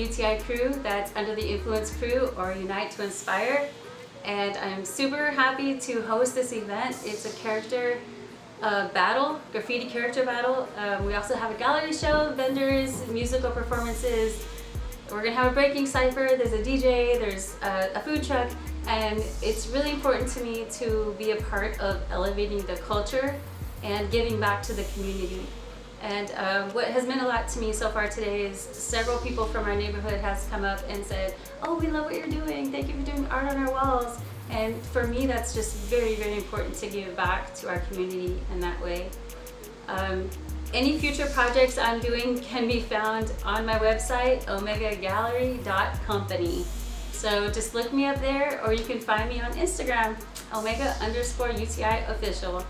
UTI crew that's under the Influence crew, or Unite to Inspire. And I'm super happy to host this event. It's a character battle, graffiti character battle. We also have a gallery show, vendors, musical performances. We're gonna have a breaking cipher, there's a DJ, there's a food truck, and it's really important to me to be a part of elevating the culture and giving back to the community. And what has meant a lot to me so far today is several people from our neighborhood has come up and said, oh, we love what you're doing, thank you for doing art on our walls. And for me, that's just very, very important to give back to our community in that way. Any future projects I'm doing can be found on my website, omegagallery.company. So just look me up there, or you can find me on Instagram, Omega_UTI official.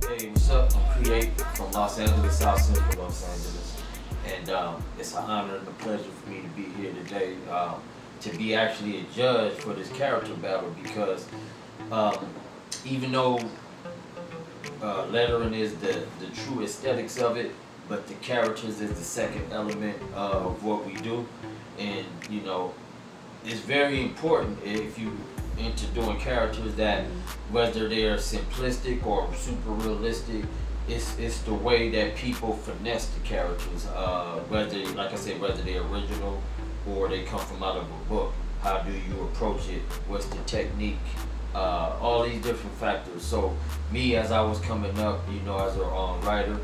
Hey, what's up? I'm Create from Los Angeles, South Central Los Angeles. And it's an honor and a pleasure for me to be here today, to be actually a judge for this character battle, because even though lettering is the true aesthetics of it, but the characters is the second element of what we do. And you know, it's very important if you into doing characters that whether they're simplistic or super realistic, it's the way that people finesse the characters, whether, like I said, whether they're original or they come from out of a book. How do you approach it? What's the technique? All these different factors. So me, as I was coming up, you know, as a writer,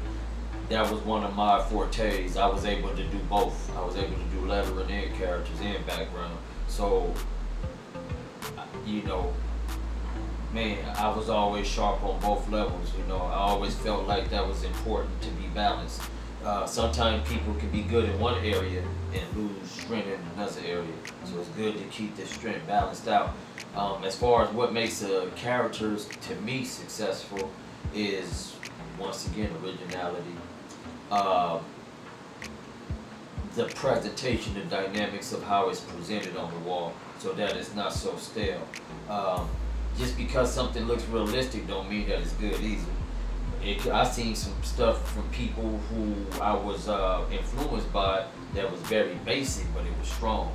that was one of my fortes. I was able to do both. I was able to do lettering and characters and background. So, you know, man, I was always sharp on both levels. You know, I always felt like that was important to be balanced. Sometimes people can be good in one area and lose strength in another area. So it's good to keep the strength balanced out. As far as what makes characters to me successful is, once again, originality. The presentation, the dynamics of how it's presented on the wall, so that it's not so stale. Just because something looks realistic don't mean that it's good either. I seen some stuff from people who I was influenced by that was very basic, but it was strong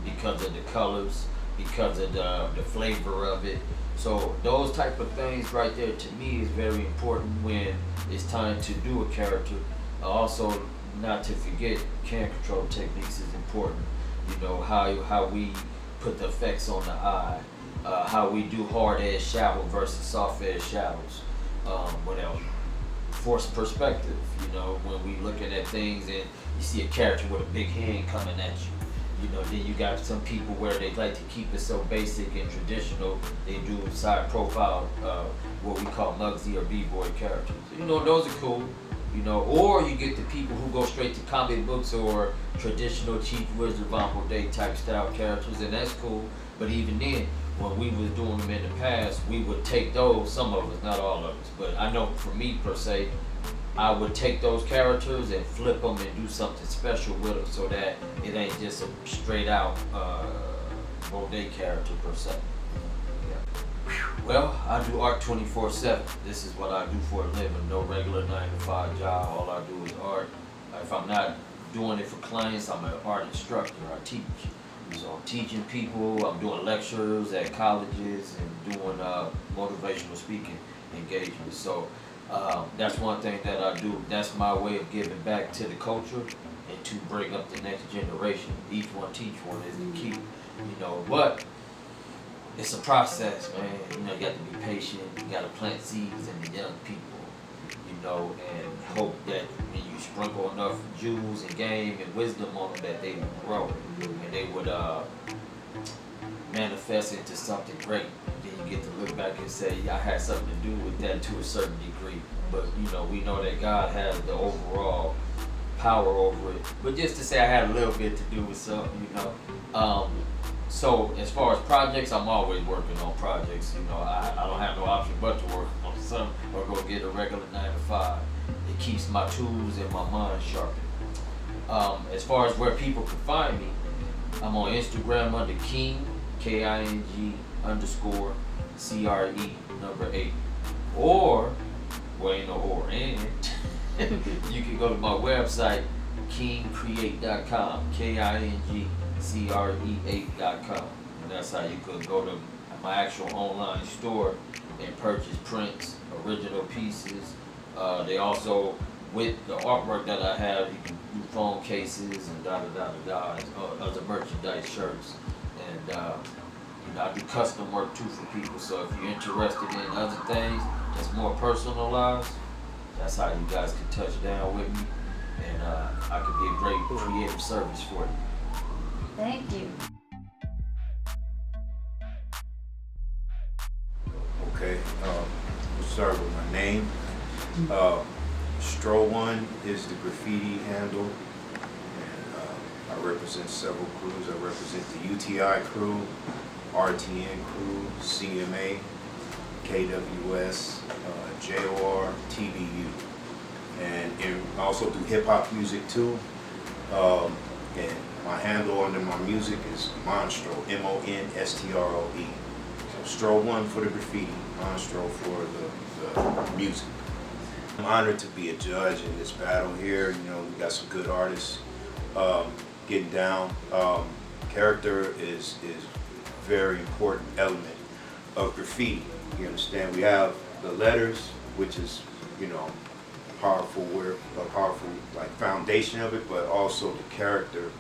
because of the colors, because of the flavor of it. So those type of things right there to me is very important when it's time to do a character. Also, not to forget, camera control techniques is important. You know, how we put the effects on the eye, how we do hard edge shadow versus soft edge shadows. What else? Force perspective. You know, when we looking at things and you see a character with a big hand coming at you. You know, then you got some people where they like to keep it so basic and traditional. They do side profile, what we call Muggsy or B-boy characters. You know, those are cool. You know, or you get the people who go straight to comic books or traditional Chief Wizard Vampo Day type style characters, and that's cool. But even then, when we was doing them in the past, we would take those, some of us, not all of us, but I know for me per se, I would take those characters and flip them and do something special with them so that it ain't just a straight out Bode character per se. Well, I do art 24/7. This is what I do for a living. No regular 9-to-5 job. All I do is art. If I'm not doing it for clients, I'm an art instructor. I teach. So I'm teaching people. I'm doing lectures at colleges and doing motivational speaking engagements. So that's one thing that I do. That's my way of giving back to the culture and to bring up the next generation. Each one teach one is the key. You know, but it's a process, man. You know, you got to be patient. You got to plant seeds in the young people, you know, and hope that when you sprinkle enough jewels and game and wisdom on them that they would grow and they would manifest into something great. Then you get to look back and say, I had something to do with that to a certain degree. But, you know, we know that God has the overall power over it. But just to say I had a little bit to do with something, you know. So as far as projects, I'm always working on projects. You know, I don't have no option but to work on some or go get a regular 9-to-5. It keeps my tools and my mind sharpened. As far as where people can find me, I'm on Instagram under King, King_CRE8. Or well, ain't no or and. You can go to my website, kingcreate.com, KINGCRE8.com. And that's how you could go to my actual online store and purchase prints, original pieces. They also, with the artwork that I have, you can do phone cases and other merchandise shirts. And you know, I do custom work too for people. So if you're interested in other things that's more personalized, that's how you guys can touch down with me, and I could be a great creative service for you. Thank you. Okay, we'll start with my name. STROE is the graffiti handle, and I represent several crews. I represent the UTI crew, RTN crew, CMA, KWS, JOR, TBU, and I also do hip hop music too. And my handle under my music is Monstro, MONSTROE. So STROE for the graffiti, Monstro for the music. I'm honored to be a judge in this battle here. You know, we got some good artists getting down. Character is a very important element of graffiti. You understand? We have the letters, which is, you know, powerful like foundation of it, but also the character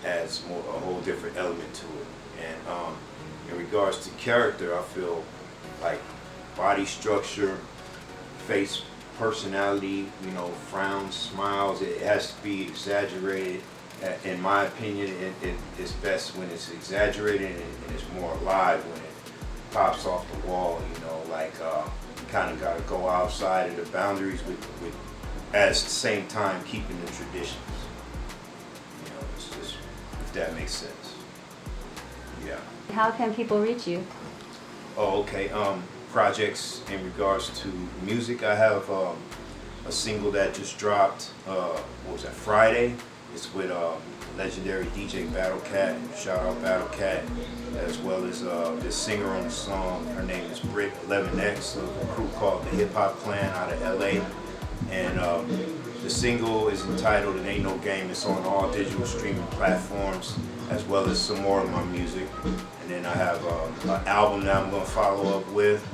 adds a whole different element to it. And in regards to character, I feel like body structure, face personality, you know, frowns, smiles, it has to be exaggerated. In my opinion, it's best when it's exaggerated and it's more alive when it pops off the wall, you know, like you kind of got to go outside of the boundaries with at the same time keeping the traditions. You know, it's just, if that makes sense. Yeah. How can people reach you? Oh, okay. Projects in regards to music, I have a single that just dropped, what was that, Friday? It's with legendary DJ Battle Cat, shout out Battle Cat, as well as this singer on the song. Her name is Britt 11X, of a crew called the HipHop Clan out of LA. And the single is entitled It Ain't No Game. It's on all digital streaming platforms, as well as some more of my music. And then I have an album that I'm going to follow up with.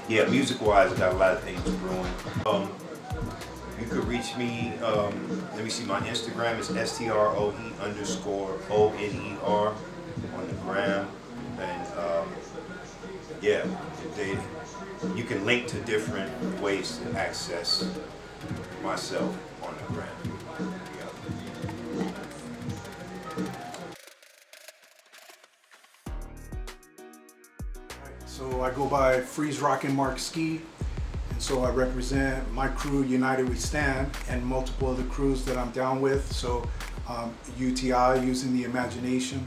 Yeah, music-wise, I got a lot of things brewing. You could reach me, let me see, my Instagram is STROE_ONER on the gram. And yeah, you can link to different ways to access myself on the gram. So I go by Freeze Rockin' MARKSKI, and so I represent my crew, United We Stand, and multiple other crews that I'm down with. So UTI, Using the Imagination,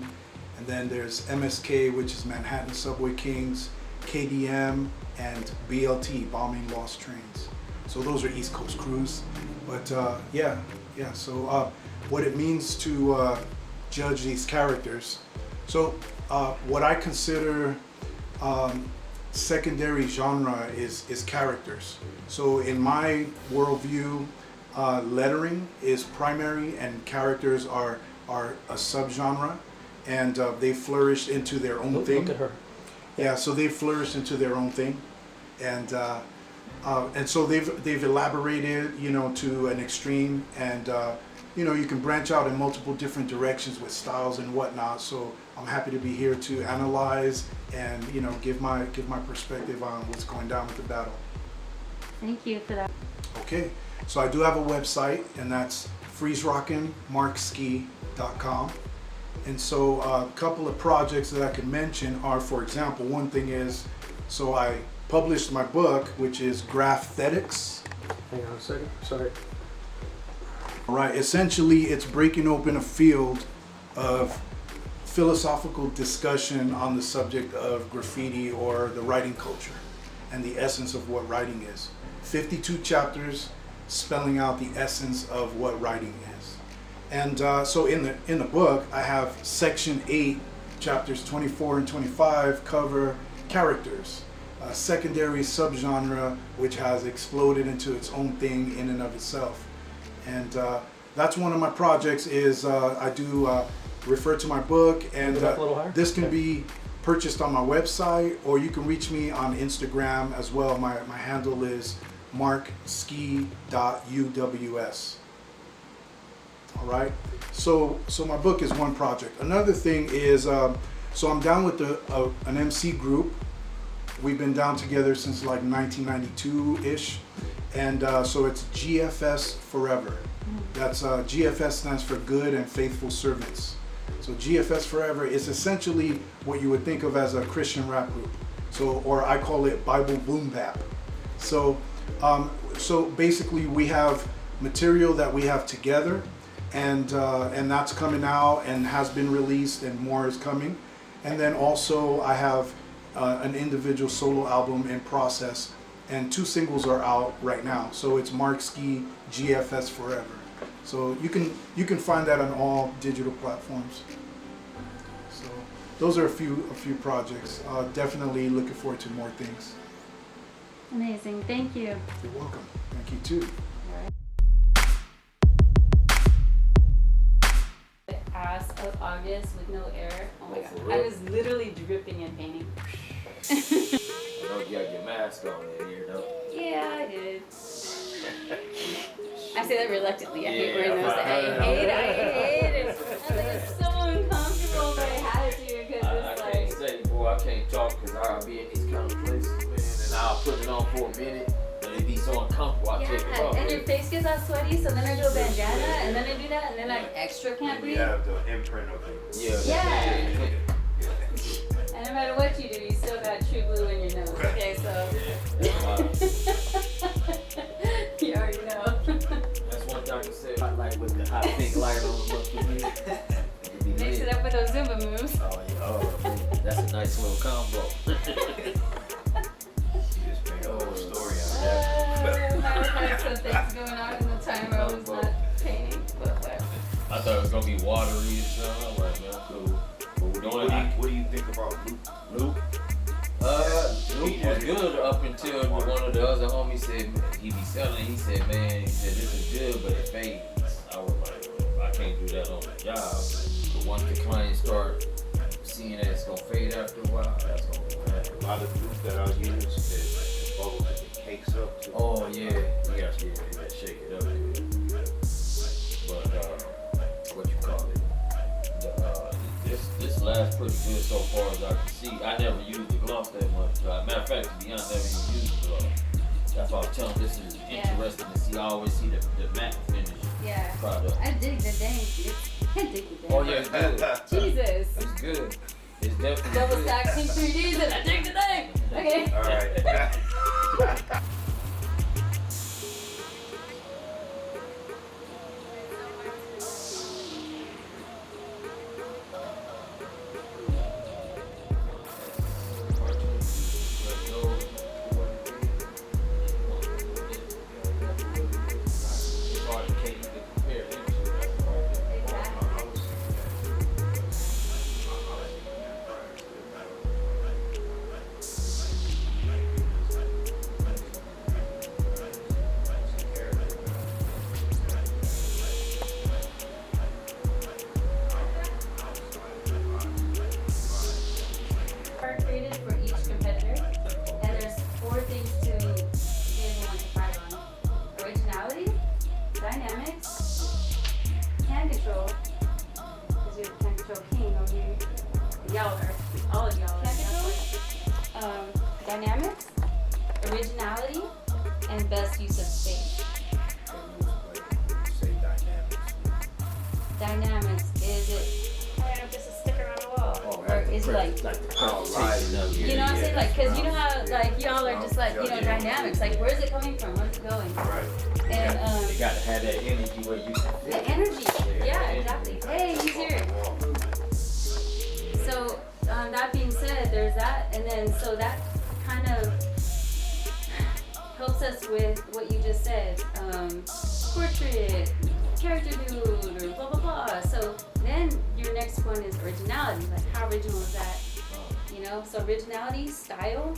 and then there's MSK, which is Manhattan Subway Kings, KDM, and BLT, Bombing Lost Trains. So those are East Coast crews. But yeah. So what it means to judge these characters. So what I consider secondary genre is characters. So in my worldview, lettering is primary and characters are a subgenre, and they flourished into their own thing. Look at her. Yeah, so they've flourished into their own thing, and so they've elaborated, you know, to an extreme, and you know, you can branch out in multiple different directions with styles and whatnot. So I'm happy to be here to analyze and, you know, give my perspective on what's going down with the battle. Thank you for that. Okay, so I do have a website, and that's freezerockinmarkski.com. And so a couple of projects that I could mention are, for example, one thing is, so I published my book, which is Graffetics. Hang on a second, sorry. All right, essentially it's breaking open a field of philosophical discussion on the subject of graffiti or the writing culture and the essence of what writing is. 52 chapters spelling out the essence of what writing is. And so in the book, I have section 8, chapters 24 and 25 cover characters. secondary subgenre which has exploded into its own thing in and of itself. And that's one of my projects is I do refer to my book, and Move it up a little higher. this can be purchased on my website, or you can reach me on Instagram as well. My handle is MARKSKI.uws. All right. So my book is one project. Another thing is, so I'm down with an MC group. We've been down together since like 1992-ish. And so it's GFS Forever. That's GFS stands for Good and Faithful Servants. So GFS Forever is essentially what you would think of as a Christian rap group. So, or I call it Bible Boom Bap. So, so basically we have material that we have together, and that's coming out and has been released, and more is coming. And then also I have an individual solo album in process, and 2 singles are out right now. So it's MARKSKI GFS Forever. So you can find that on all digital platforms. So those are a few projects. Definitely looking forward to more things. Amazing, thank you. You're welcome. Thank you too. Ass of August with no air. Oh my Oh, god, for I real? was literally dripping in painting. I know you got your mask on in here, though. Yeah, I did. I say that reluctantly. I hate Yeah, wearing those. I I hate it. I was like, it's so uncomfortable, but I had to because I it's can't like. say, boy, I can't talk because I'll be in these kind of places, man, and I'll put it on for a minute, but it be so uncomfortable, I take it Yeah, off. and your face gets all sweaty, so then I do a bandana, and then I do that, and then I extra can't We breathe. have the imprint of it. Yeah. And no matter what you do, you still got true blue in your nose. Okay, so. You already know. That's one thing I can say. I like with the hot pink light on the look for me. Mix it up with those Zumba moves. Oh, yeah. Oh, man. That's a nice little combo. She just made a whole story out of that. Might have had some things going on in the time I was not painting, but whatever. I thought it was gonna be watery and stuff. I'm like, man, cool. What do you think about Luke? Luke was good up until one of the other homies said he be selling. He said, man, he said this is good, but it fades. I was like, well, I can't do that on the job. But once the clients start seeing that it's gonna fade after a while, that's gonna be bad. A lot of Luke that I'll use is bubbles that it cakes up to. Oh yeah, you gotta shake it up. But what you call it? This lasts pretty good so far as I can see. I never used the gloss that much. Matter of fact, to be honest, I never even used the gloss. That's why I'm telling you, this is interesting to see. I always see the matte finish Yeah. product. I dig the dang. I dig the dang. Oh yeah, it's good. Jesus. It's good. It's definitely Double good. stack pink 3Ds and I dig the dang. Okay. All right. Are created for each competitor, and there's 4 things to be able to fight on: originality, dynamics, hand control, because you're the hand control king over here. Y'all are, all of y'all are. Hand control, dynamics, originality, and best use of space. Say dynamics. Dynamics, is it just a sticker on a wall? Or is it like, the presentation of it. you know what I'm saying? Like, cause you know how, like, y'all are just like, you know, dynamics. Like, where's it coming from? Where's it going? Right. And, They gotta have that energy where you can feel the it. energy. Yeah, exactly. Hey, he's here. So, that being said, there's that. And then, so that kind of helps us with what you just said. Portrait, character dude, or blah, blah, blah. So then your next one is originality. Like, how original is that? You know, so originality, style,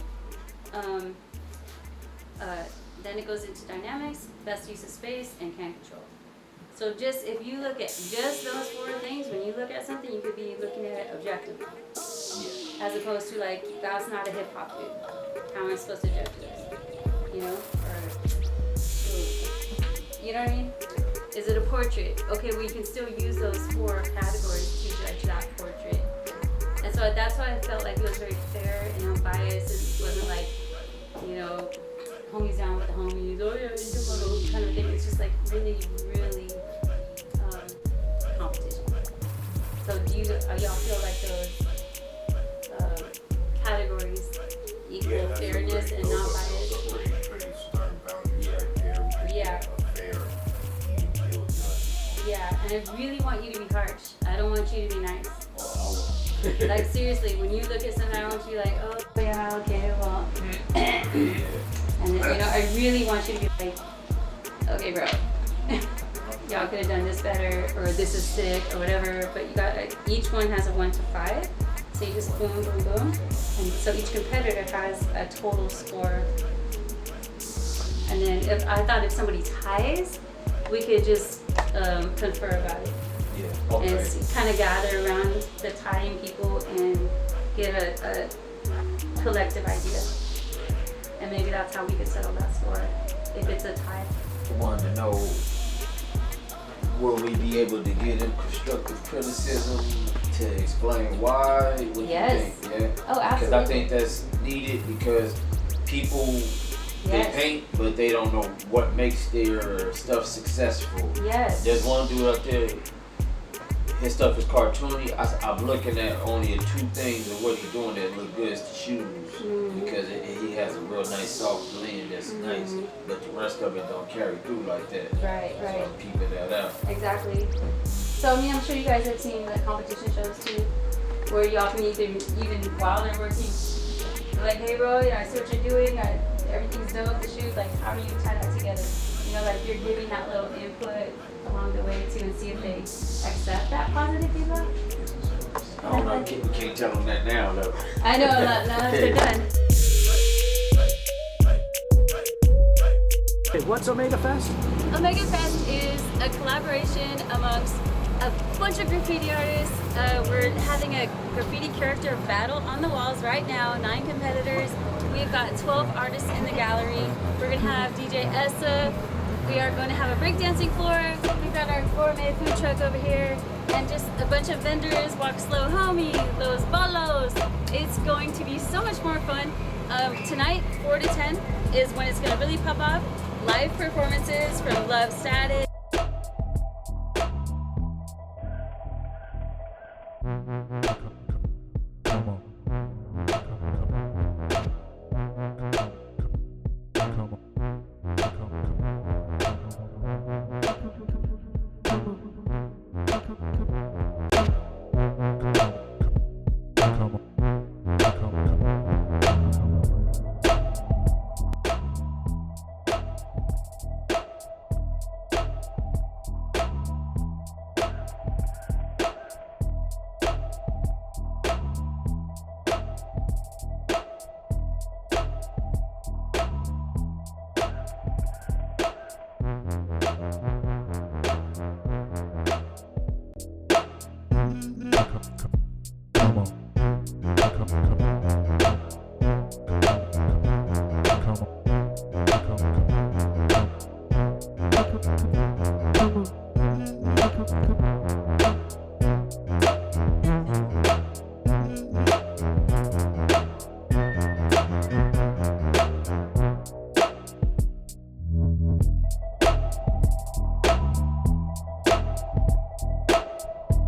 Then it goes into dynamics, best use of space, and can control. So just if you look at just those 4 things, when you look at something, you could be looking at it objectively. Yeah. As opposed to like, that's not a hip hop dude. How am I supposed to judge this? You know? Or, you know what I mean? Is it a portrait? Okay, we can still use those 4 categories to judge that portrait. And so that's why I felt like it was very fair and unbiased. It wasn't like, you know, homies down with the homies, oh yeah, you do kind of thing. It's just like really, really competition. So y'all feel like those categories equal fairness and non-bias? Pretty stern boundaries right there. Yeah. Fair, even killed judge. Yeah, and I really want you to be harsh. I don't want you to be nice. Like seriously, when you look at something, I don't want you to be like, oh yeah, okay, well. And then, you know, I really want you to be like, okay, bro, y'all could have done this better, or this is sick, or whatever. But you got each one has a 1 to 5, so you just boom, boom, boom, and so each competitor has a total score. And then if somebody ties, we could just confer about it. Yeah. Okay. And kind of gather around the tying people and get a collective idea. And maybe that's how we could settle that score, if it's a tie. I wanted to know, will we be able to get them constructive criticism to explain why? What Yes. do you think? Yeah. Oh, Because absolutely. I think that's needed because people, they Yes. paint, but they don't know what makes their stuff successful. Yes. There's one dude out there, his stuff is cartoony. I'm looking at only 2 things of what he's doing that look good is the shoes. Because he has a real nice soft blend that's nice, but the rest of it don't carry through like that. Right, So right. I'm keeping that out. Exactly. So I'm sure you guys have seen the competition shows too, where y'all can even while they're working, they're like, hey bro, I see what you're doing, everything's dope, the shoes, like how do you tie that together? You know, like you're giving that little input along the way too, and see if they accept that positive feedback. I don't know, we can't tell them that now though. I know, not they're done. Hey, what's Omega Fest? Omega Fest is a collaboration amongst a bunch of graffiti artists. We're having a graffiti character battle on the walls right now, 9 competitors. We've got 12 artists in the gallery. We're gonna have DJ Essa. We are going to have a breakdancing floor. We've got our gourmet food truck over here. And just a bunch of vendors, Walk Slow Homie, Los Bolos. It's going to be so much more fun. Tonight, 4 to 10 is when it's gonna really pop off. Live performances from Love Static.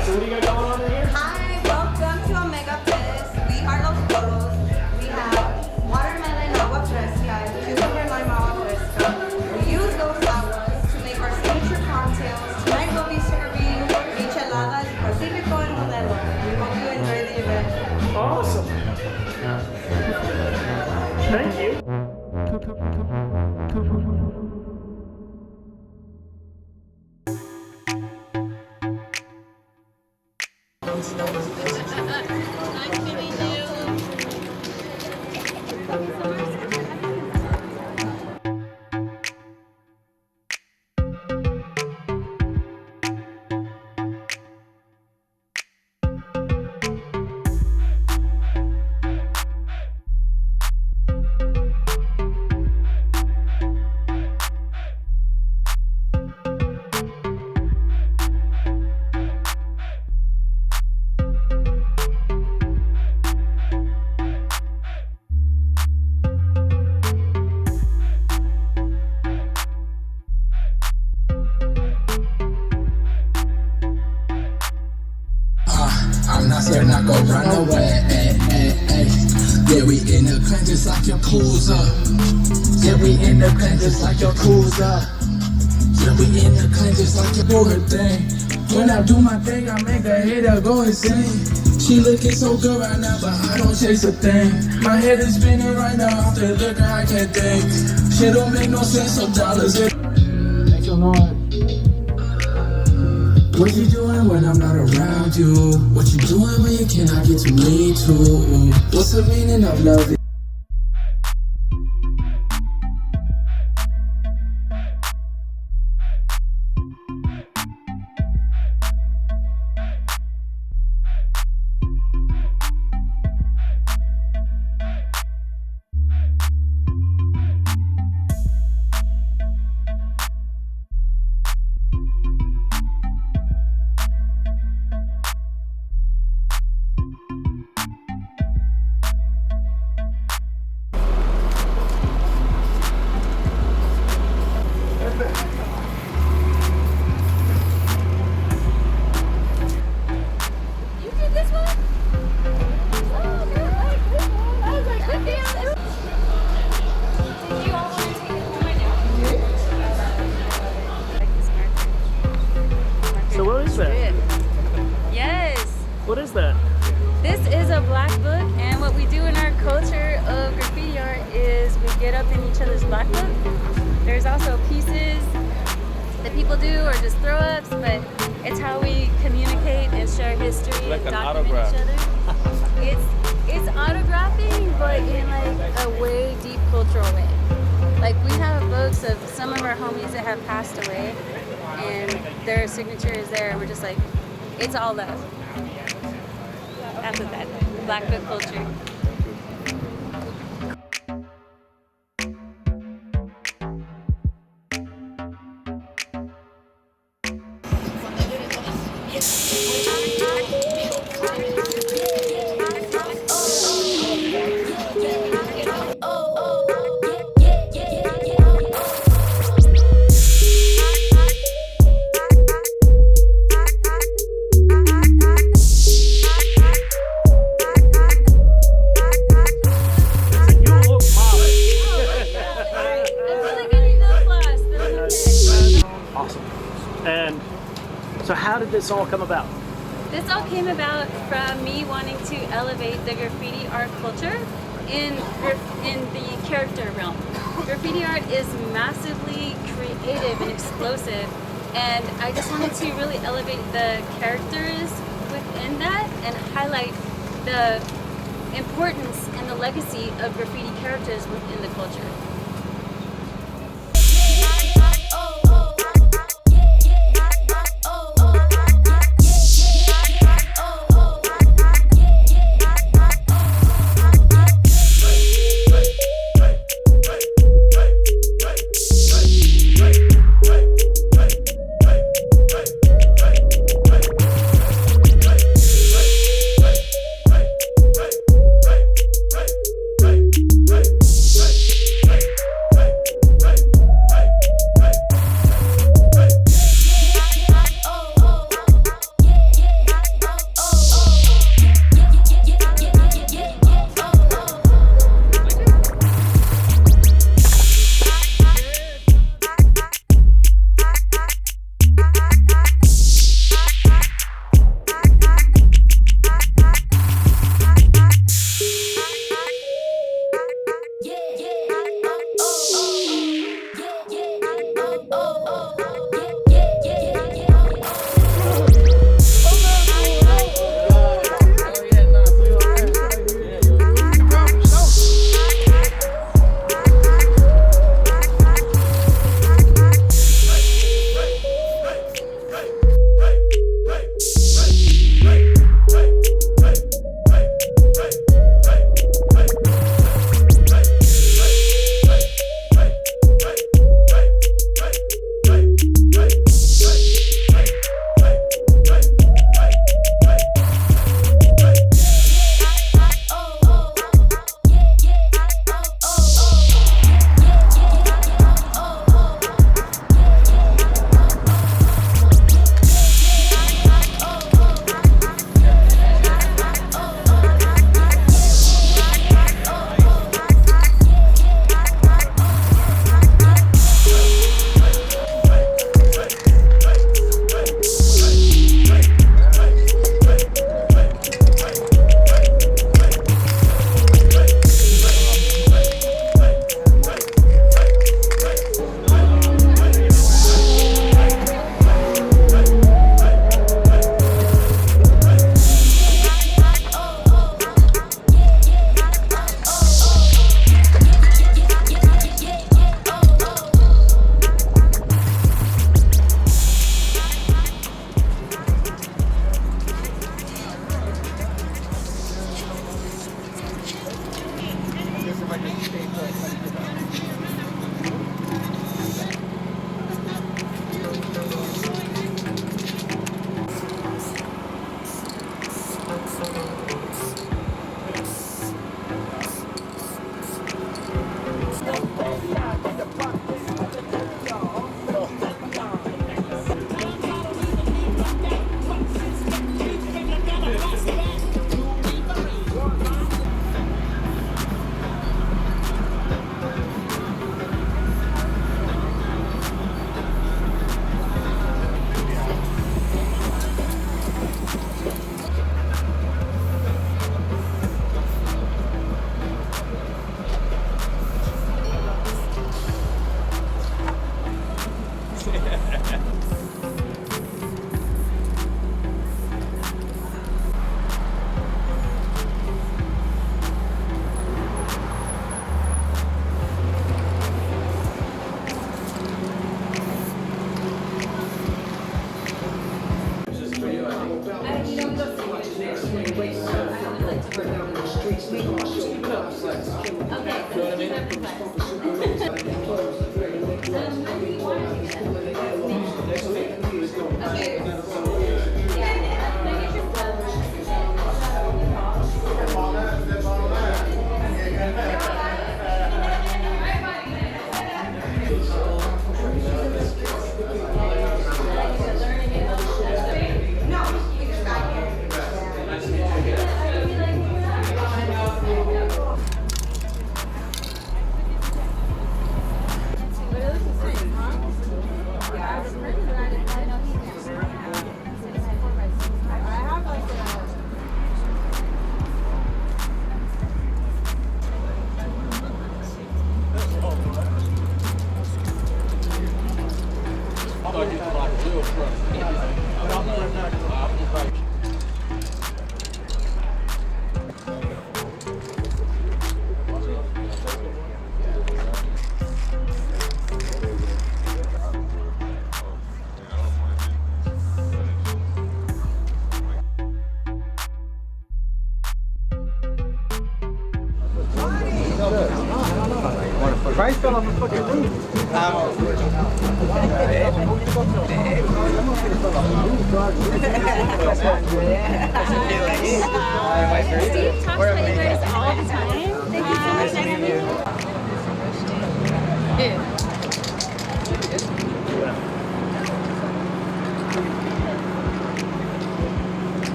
So what do you got going on in here? Hi, welcome to Omega Fest. We are Los Bolos. We have watermelon agua fresca and cucumber lime agua fresca. We use those aguas to make our signature cocktails. Tonight we'll be serving micheladas Pacifico and Modelo. We hope you enjoy the event. Awesome. Thank you. I'm feeling you. friend, I go run away. Yeah, we in the clan just like your cruiser. Yeah, we in the clan just like your cruiser. Yeah, we in the clan just like your booger thing. When I do my thing, I make a hater go insane. She looking so good right now, but I don't chase a thing. My head is spinning right now, off the liquor I can't think. Shit don't make no sense, so dollars it. Thank you, Lord. What you doing when I'm not around you? What you doing when you cannot get to me too? What's the meaning of love? So what is that? Yes. What is that? This is a black book, and what we do in our culture of graffiti art is we get up in each other's black book. There's also pieces that people do or just throw ups, but it's how we communicate and share history Like and an document autograph. each other. It's autographing, but in like a way deep cultural way. Like we have books of some of our homies that have passed away, and their signature is there, and we're just like, it's all love. That's what that is. Black book culture. You look modest. Awesome. And so how did this all come about? This all came about from me wanting to elevate the graffiti art culture in the character realm. Graffiti art is massively creative and explosive, and I just wanted to really elevate the characters within that and highlight the importance and the legacy of graffiti characters within the culture. Okay, let's keep that precise. When do you want to do that? Okay. Yeah, can I get your phone? No, we just got here. Rice fell on the fucking roof. Steve talks about you guys all the time. Thank you so much, Jayme.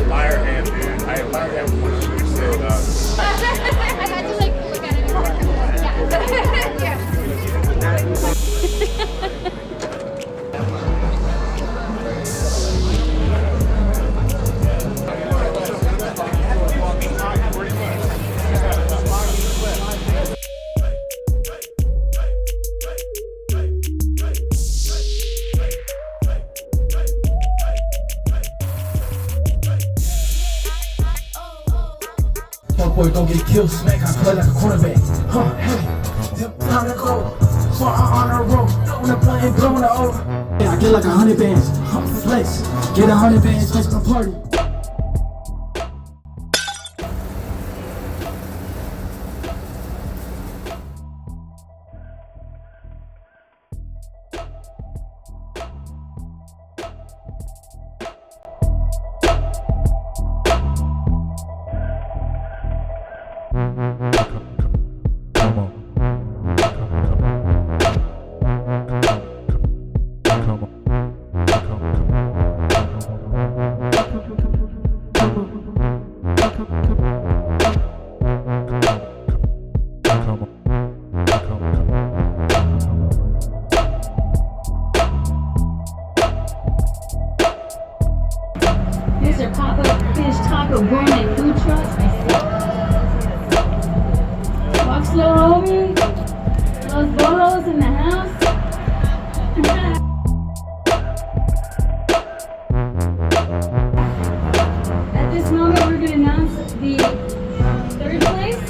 Liar hand, dude. I have liar hand when you said, I had to like look at it more. Yeah. Boy, don't get killed, smack, I play like a cornerback. Huh, hey, time to go. For our honor roll, when the blunt and blowing the over. Yeah, I get like 100 bands, flex. Get 100 bands, flex my party. Mr. Pop-Up Fish Taco Gourmet Food Truck. Walk slow, homie. Los Bolos in the house. At this moment, we're going to announce the third place,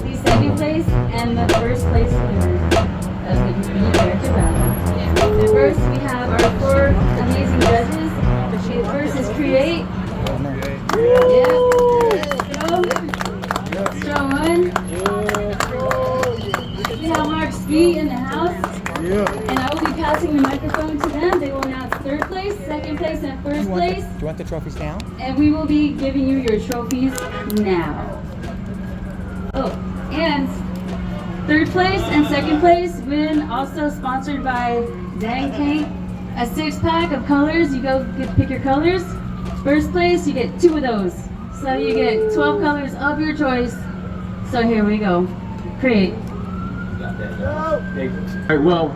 the second place, and the first place winner of the Graffiti Character Battle. And first, we have our 4 amazing judges. The first is Create. Yeah. Stroe 1. We have MARKSKI in the house. And I will be passing the microphone to them. They will announce third place, second place, and first place. Do you want the trophies now? And we will be giving you your trophies now. Oh, and third place and second place win, also sponsored by Dang Paint. A 6-pack of colors. You go get to pick your colors. First place, you get 2 of those. So you get 12 colors of your choice. So here we go. Create. Alright, well,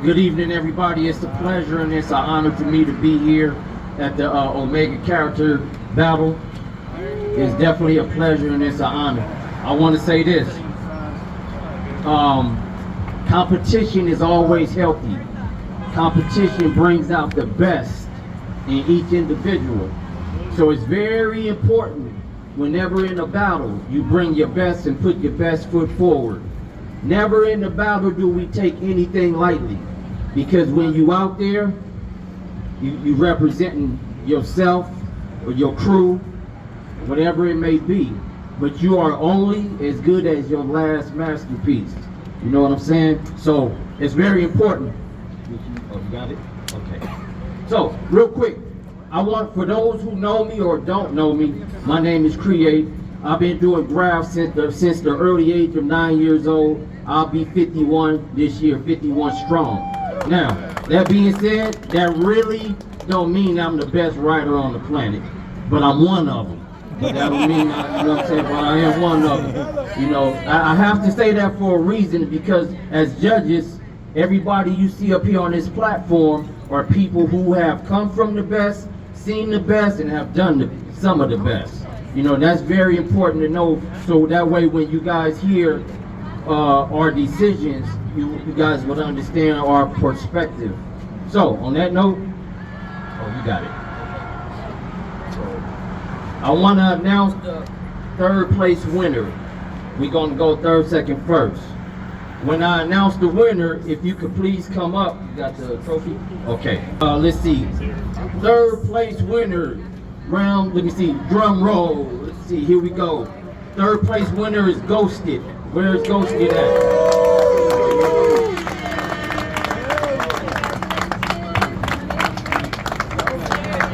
good evening everybody. It's a pleasure and it's an honor for me to be here at the Omega Character Battle. It's definitely a pleasure and it's an honor. I want to say this. Competition is always healthy. competition brings out the best in each individual. So it's very important whenever in a battle, you bring your best and put your best foot forward. Never in the battle do we take anything lightly, because when you out there, you representing yourself or your crew, whatever it may be, but you are only as good as your last masterpiece. You know what I'm saying? So it's very important. Oh, you got it? Okay. So real quick, I want, for those who know me or don't know me, my name is Create. I've been doing graphs since the early age of 9 years old. I'll be 51 this year, 51 strong. Now, that being said, that really don't mean I'm the best writer on the planet, but I'm one of them. But that don't mean, you know what I'm saying, but I am one of them. You know, I have to say that for a reason, because as judges, everybody you see up here on this platform are people who have come from the best, seen the best, and have done some of the best. You know, that's very important to know, so that way when you guys hear our decisions, you guys would understand our perspective. So, on that note, oh, you got it. I want to announce the third place winner. We're going to go third, second, first. When I announce the winner, if you could please come up. You got the trophy? Okay. Let's see. Third place winner, round, let me see, drum roll. Let's see, here we go. Third place winner is Ghosted. Where's Ghosted at?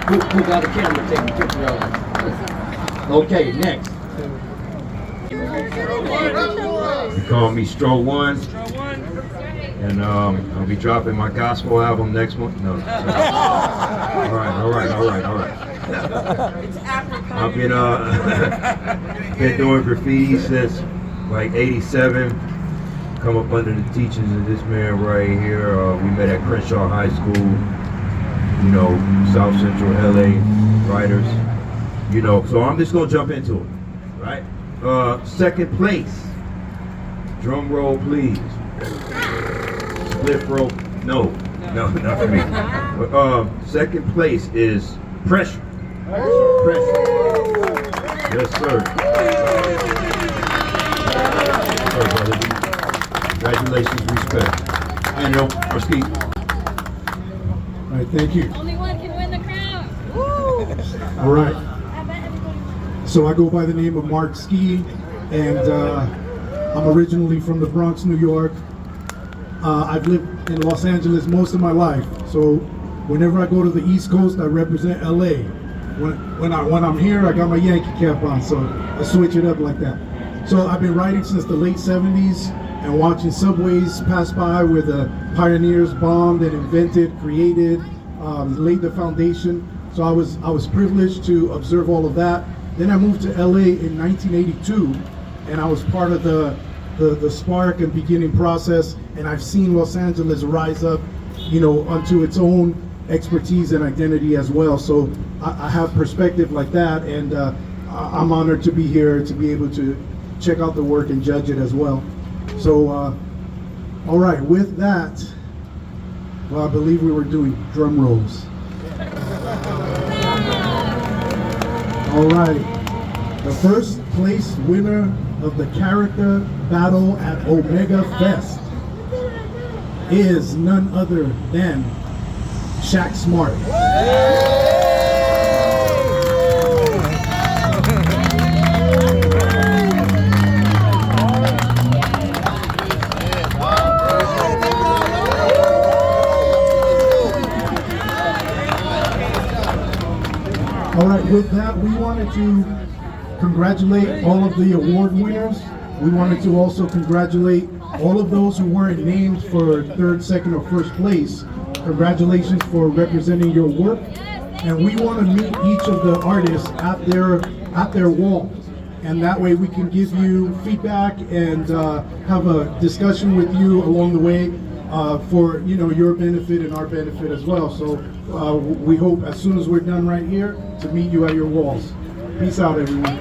Who got a camera taking a picture of him? Okay, next. They call me STROE 1. And I'll be dropping my gospel album next month. No. All right. I've been doing graffiti since like '87. Come up under the teachings of this man right here. We met at Crenshaw High School. You know, South Central LA writers. You know, so I'm just gonna jump into it, right? Second place. Drum roll, please. Split rope. No, not for me. Second place is Pressure. Pressure. Yes, sir. Yes, sir, brother. Congratulations, respect. And MARKSKI. All right, thank you. Only one can win the crown. All right. So I go by the name of MARKSKI, and I'm originally from the Bronx, New York. I've lived in Los Angeles most of my life. So whenever I go to the East Coast, I represent LA. When I'm here, I got my Yankee cap on, so I switch it up like that. So I've been writing since the late 70s and watching subways pass by where the pioneers bombed and invented, created, laid the foundation. So I was privileged to observe all of that. Then I moved to LA in 1982, and I was part of the spark and beginning process, and I've seen Los Angeles rise up, you know, onto its own expertise and identity as well. So I have perspective like that, and I'm honored to be here to be able to check out the work and judge it as well. So, all right, with that, well, I believe we were doing drum rolls. All right, the first place winner of the character battle at Omega Fest is none other than Shaq Smart. All right, with that, we wanted to congratulate all of the award winners. We wanted to also congratulate all of those who weren't named for third, second, or first place. Congratulations for representing your work. And we want to meet each of the artists at their wall. And that way we can give you feedback and have a discussion with you along the way for your benefit and our benefit as well. So we hope as soon as we're done right here to meet you at your walls. Peace out, everyone.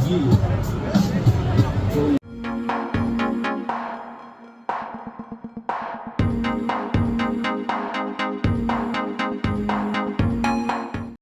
Yeah.